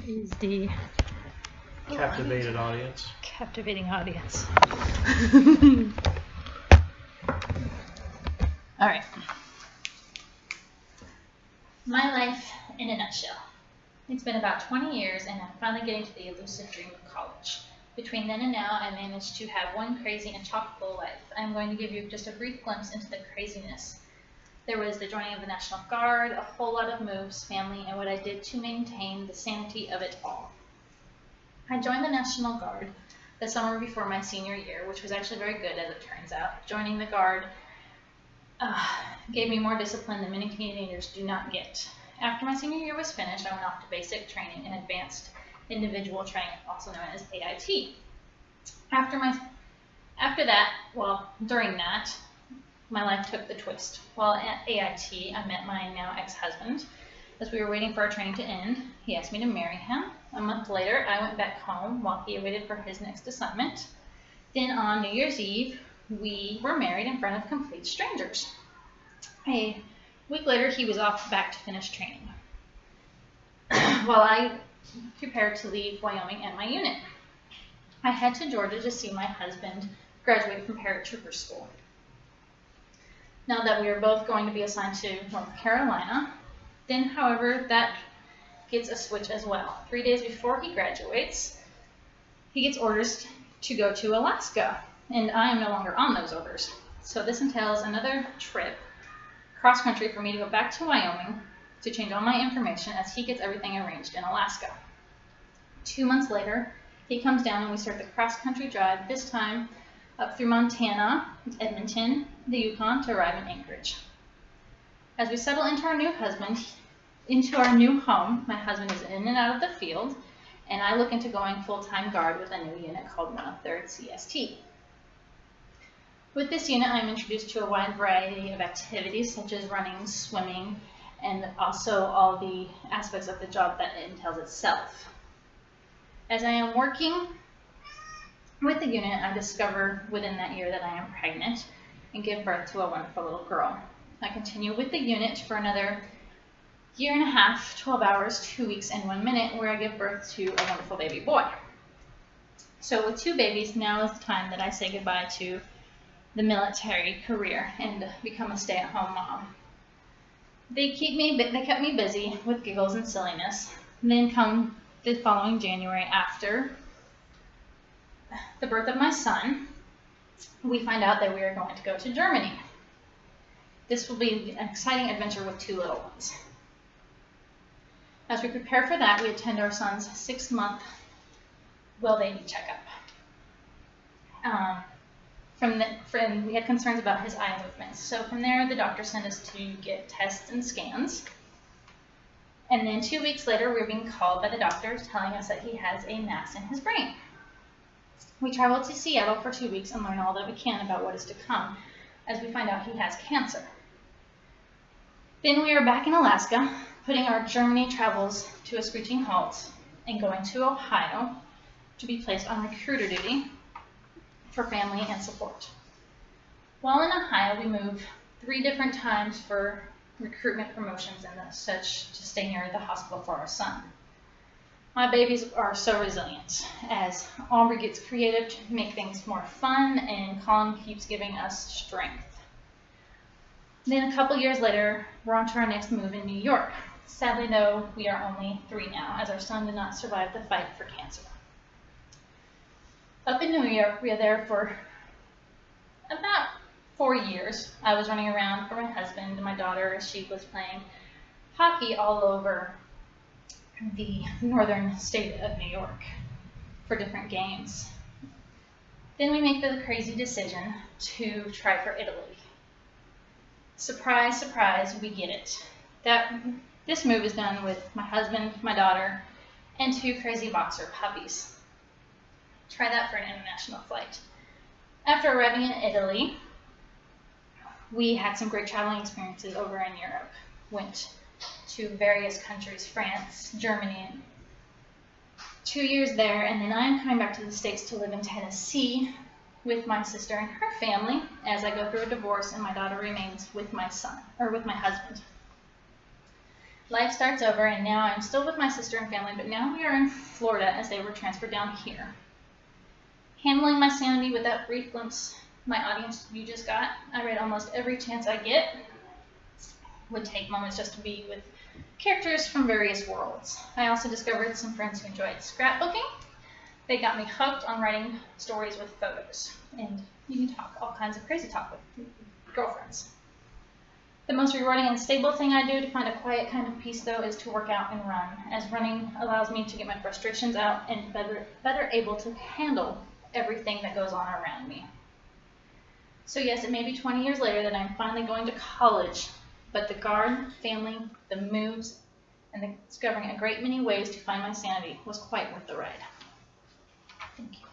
is the captivated audience. Captivating audience. All right. My life in a nutshell. It's been about 20 years and I'm finally getting to the elusive dream of college. Between then and now, I managed to have one crazy and chock-full life. I'm going to give you just a brief glimpse into the craziness. There was the joining of the National Guard, a whole lot of moves, family, and what I did to maintain the sanity of it all. I joined the National Guard the summer before my senior year, which was actually very good as it turns out. Joining the Guard gave me more discipline than many teenagers do not get. After my senior year was finished, I went off to basic training and advanced individual training, also known as AIT. During that, my life took the twist. While at AIT, I met my now ex-husband. As we were waiting for our training to end, he asked me to marry him. A month later, I went back home while he waited for his next assignment. Then on New Year's Eve, we were married in front of complete strangers. A week later, he was off back to finish training, while I prepared to leave Wyoming and my unit. I head to Georgia to see my husband graduate from paratrooper school. Now that we are both going to be assigned to North Carolina, then, however, that gets a switch as well. 3 days before he graduates, he gets orders to go to Alaska, and I am no longer on those orders. So this entails another trip cross-country for me to go back to Wyoming to change all my information as he gets everything arranged in Alaska. 2 months later, he comes down and we start the cross-country drive, this time up through Montana, Edmonton, the Yukon, to arrive in Anchorage. As we settle into our new home, my husband is in and out of the field, and I look into going full-time guard with a new unit called 103rd CST. With this unit, I'm introduced to a wide variety of activities such as running, swimming, and also all the aspects of the job that it entails itself. As I am working with the unit, I discover within that year that I am pregnant and give birth to a wonderful little girl. I continue with the unit for another year and a half, 12 hours, 2 weeks, and 1 minute, where I give birth to a wonderful baby boy. So with 2 babies, now is the time that I say goodbye to the military career and become a stay-at-home mom. They kept me busy with giggles and silliness. And then come the following January, after the birth of my son, we find out that we are going to go to Germany. This will be an exciting adventure with 2 little ones. As we prepare for that, we attend our son's 6-month well-baby checkup. We had concerns about his eye movements. So from there, the doctor sent us to get tests and scans. And then 2 weeks later, we were being called by the doctor telling us that he has a mass in his brain. We traveled to Seattle for 2 weeks and learn all that we can about what is to come, as we find out he has cancer. Then we are back in Alaska, putting our Germany travels to a screeching halt and going to Ohio to be placed on recruiter duty for family and support. While in Ohio, we move 3 different times for recruitment promotions and such to stay near the hospital for our son. My babies are so resilient, as Aubrey gets creative to make things more fun, and Colin keeps giving us strength. Then a couple years later, we're on to our next move in New York. Sadly, though, we are only 3 now, as our son did not survive the fight for cancer. Up in New York, we are there for about 4 years. I was running around for my husband and my daughter as she was playing hockey all over the northern state of New York for different games. Then we make the crazy decision to try for Italy. Surprise, surprise, we get it. This move is done with my husband, my daughter, and 2 crazy boxer puppies. Try that for an international flight. After arriving in Italy, we had some great traveling experiences over in Europe. Went to various countries, France, Germany, 2 years there, and then I am coming back to the States to live in Tennessee with my sister and her family as I go through a divorce and my daughter remains with my husband. life starts over, and now I'm still with my sister and family, but now we are in Florida as they were transferred down here. Handling my sanity with that brief glimpse my audience you just got, I read almost every chance I get. Would take moments just to be with characters from various worlds. I also discovered some friends who enjoyed scrapbooking. They got me hooked on writing stories with photos, and you can talk all kinds of crazy talk with girlfriends. The most rewarding and stable thing I do to find a quiet kind of peace, though, is to work out and run, as running allows me to get my frustrations out and better able to handle everything that goes on around me. So yes, it may be 20 years later that I'm finally going to college, but the guard, family, the moves, and discovering a great many ways to find my sanity was quite worth the ride. Thank you.